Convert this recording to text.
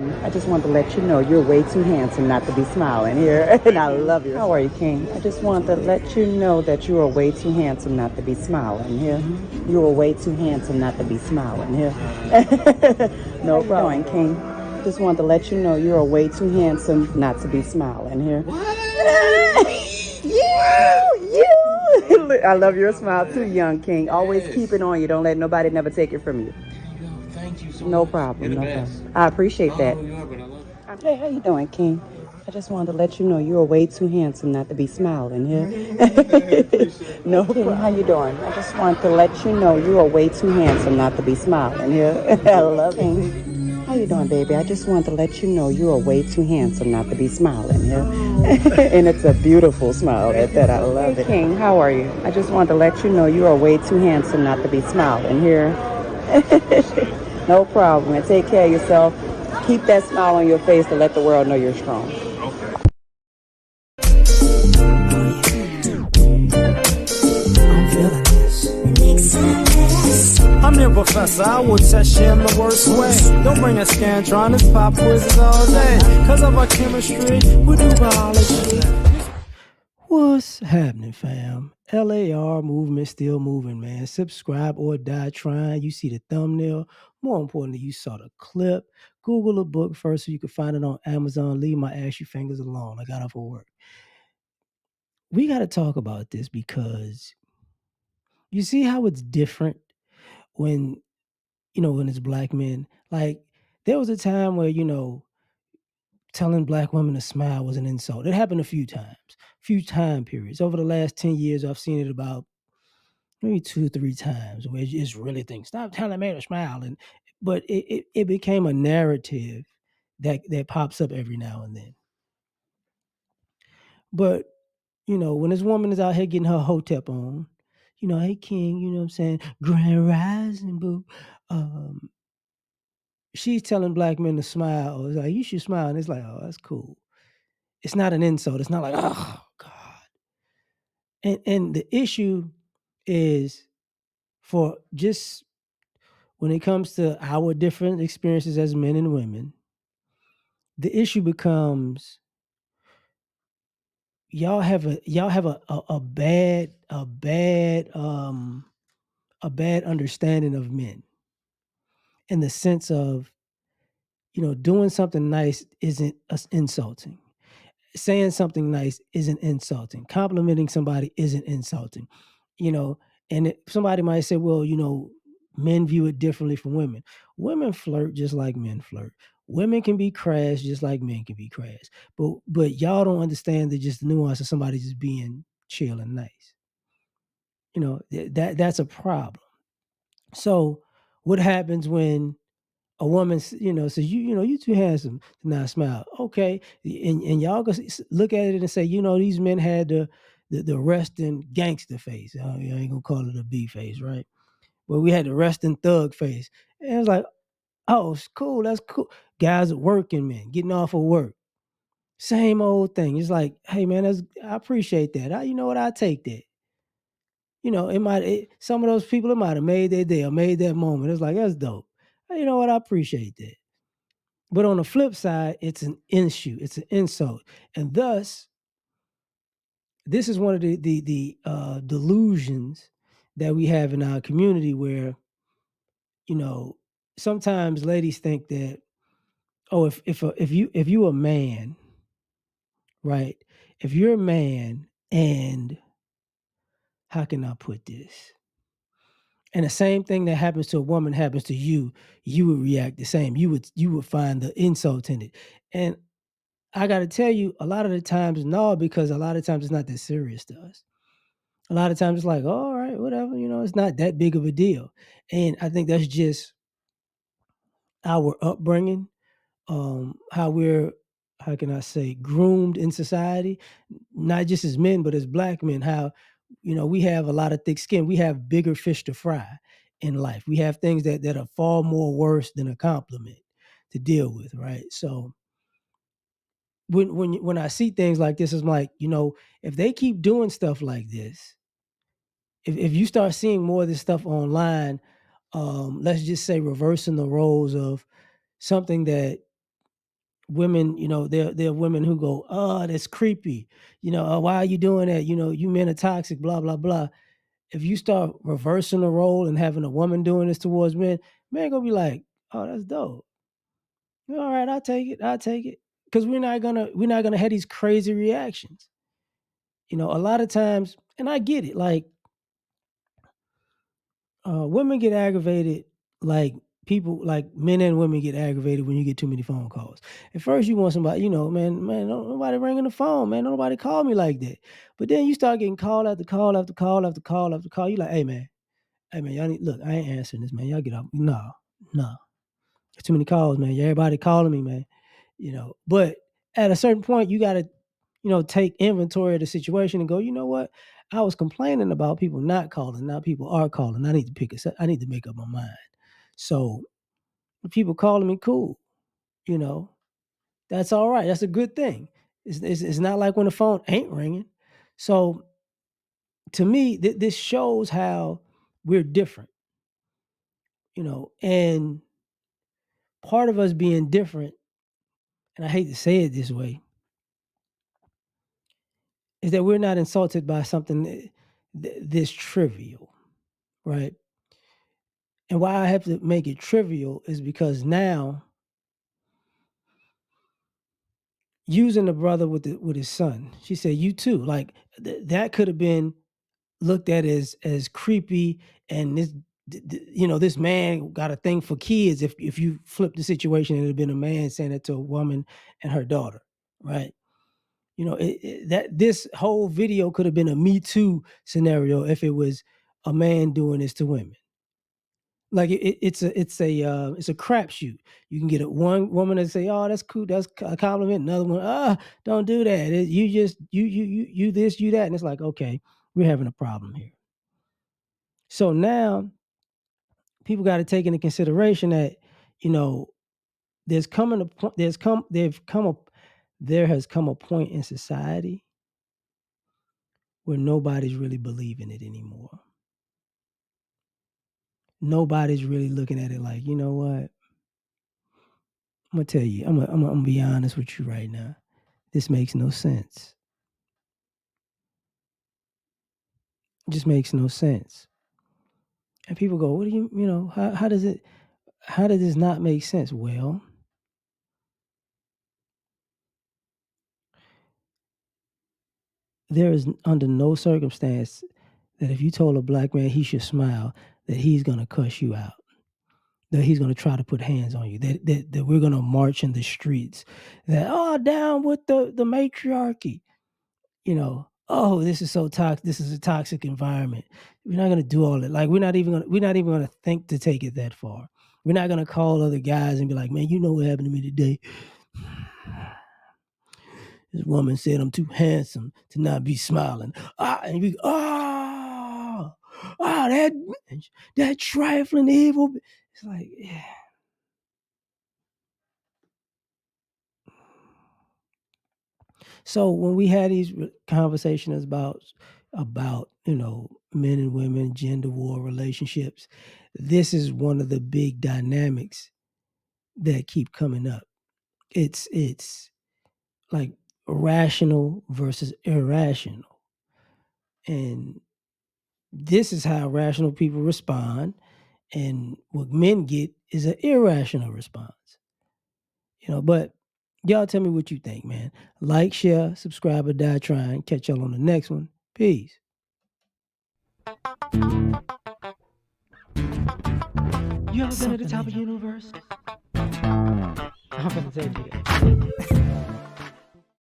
I just wanted to let you know you're way too handsome not to be smiling here, and I love you. How are you, King? I just wanted to let you know that you are way too handsome not to be smiling here. You are way too handsome not to be smiling here. No problem, King. I just wanted to let you know you are way too handsome not to be smiling here. You. I love your smile too, young King. Always keep it on you. Don't let nobody never take it from you. Thank you so No much. problem. You're No the best. problem. I appreciate I don't that. know who you are, but I love you. Hey, how you doing, King? I just wanted to let you know you are way too handsome not to be smiling here. No problem. How you doing? I just wanted to let you know you are way too handsome not to be smiling here. I love you. How you doing, baby? I just wanted to let you know you are way too handsome not to be smiling here. And it's a beautiful smile at that. I love it. King, how are you? I just wanted to let you know you are way too handsome not to be smiling here. No problem. And take care of yourself. Keep that smile on your face to let the world know you're strong. I'm feeling this. I'm your professor, I will test you in the worst way. Don't bring a scantron, it's pop quizzes all day. Cause of our chemistry, we do biology. What's happening, fam? L.A.R. movement still moving, man. Subscribe or die trying. You see the thumbnail. More importantly, you saw the clip. Google the book first so you can find it on Amazon. Leave my ashy fingers alone. I got off of work. We got to talk about this because you see how it's different when when it's black men. Like there was a time where telling black women to smile was an insult. It happened a few times, few time periods over the last 10 years. I've seen it about maybe 2 3 times where it just really thinks stop telling me to smile, but it became a narrative that pops up every now and then. But when this woman is out here getting her hotep on, hey King, you know what I'm saying, Grand Rising, boo. Um, she's telling black men to smile. Or it's like you should smile, and it's like, oh, that's cool. It's not an insult. It's not like, oh God. And the issue is for just when it comes to our different experiences as men and women, the issue becomes y'all have a bad understanding of men in the sense of doing something nice isn't insulting. Saying something nice isn't insulting. Complimenting somebody isn't insulting. You know, and somebody might say, well, men view it differently from women. Women flirt just like men flirt. Women can be crass just like men can be crass. But y'all don't understand the just nuance of somebody just being chill and nice. That's a problem. So what happens when a woman, says, you too handsome to not smile. Okay, and y'all go look at it and say, these men had the resting gangster face. I ain't gonna call it a B face, right? But we had the resting thug face, and it's like, oh, it's cool, that's cool. Guys are working men, getting off of work, same old thing. It's like, hey man, I appreciate that. You know what? I take that. Some of those people, it might have made their day or made that moment. It's like that's dope. You know what? I appreciate that. But on the flip side, it's an issue, it's an insult. And thus, this is one of the delusions that we have in our community where, you know, sometimes ladies think that, oh, if you a man, right? If you're a man and how can I put this? And the same thing that happens to a woman happens to you, you would react the same. You would find the insult in it. And I got to tell you, a lot of the times, no, because a lot of times it's not that serious to us. A lot of times it's like, oh, all right, whatever, it's not that big of a deal. And I think that's just our upbringing, how we're, how can I say, groomed in society, not just as men, but as black men, how, we have a lot of thick skin. We have bigger fish to fry in life. We have things that are far more worse than a compliment to deal with, right? So, when I see things like this, it's like, if they keep doing stuff like this, if you start seeing more of this stuff online, let's just say reversing the roles of something that women, there are women who go, oh, that's creepy. Why are you doing that? You men are toxic, blah, blah, blah. If you start reversing the role and having a woman doing this towards men, men gonna be like, oh, that's dope. All right, I'll take it. I'll take it. Because we're not gonna have these crazy reactions. A lot of times, and I get it, like women get aggravated, like like men and women get aggravated when you get too many phone calls. At first, you want somebody, man, don't nobody ringing the phone, man, don't nobody call me like that. But then you start getting call after call after call after call after call. You like, hey man, y'all need look. I ain't answering this, man. Y'all get off. No, no, there's too many calls, man. Everybody calling me, man. But at a certain point, you gotta, take inventory of the situation and go, you know what? I was complaining about people not calling. Now people are calling. I need to pick I need to make up my mind. So if people calling me, cool. You know, that's all right. That's a good thing. It's not like when the phone ain't ringing. So to me, this shows how we're different. And part of us being different, and I hate to say it this way, is that we're not insulted by something this trivial, right? And why I have to make it trivial is because now using the brother with his son, she said, "You too." Like that could have been looked at as creepy, and this man got a thing for kids. If you flip the situation, it would have been a man saying it to a woman and her daughter, right? That this whole video could have been a Me Too scenario if it was a man doing this to women. Like it's a crapshoot. You can get one woman that say, "Oh, that's cool, that's a compliment." Another one, don't do that. You just you this, you that, and it's like, okay, we're having a problem here. So now people got to take into consideration that you know there's coming a point. There has come a point in society where nobody's really believing it anymore. Nobody's really looking at it like, you know what? I'm gonna tell you. I'm gonna be honest with you right now. This makes no sense. It just makes no sense. And people go, "What do how does it? How does this not make sense?" Well, there is under no circumstance that if you told a black man he should smile, that he's gonna cuss you out. That he's gonna try to put hands on you. That we're gonna march in the streets. That down with the matriarchy. Oh, this is so toxic. This is a toxic environment. We're not gonna do all that. Like we're not even gonna think to take it that far. We're not gonna call other guys and be like, man, you know what happened to me today? This woman said I'm too handsome to not be smiling. And we that trifling evil. It's like, yeah. So when we had these conversations about men and women, gender war, relationships, this is one of the big dynamics that keep coming up. It's like rational versus irrational, and this is how rational people respond, and what men get is an irrational response. But y'all tell me what you think, man. Like, share, subscribe, or die trying. Catch y'all on the next one. Peace. You ever been at the top of the universe? I'm gonna tell you that.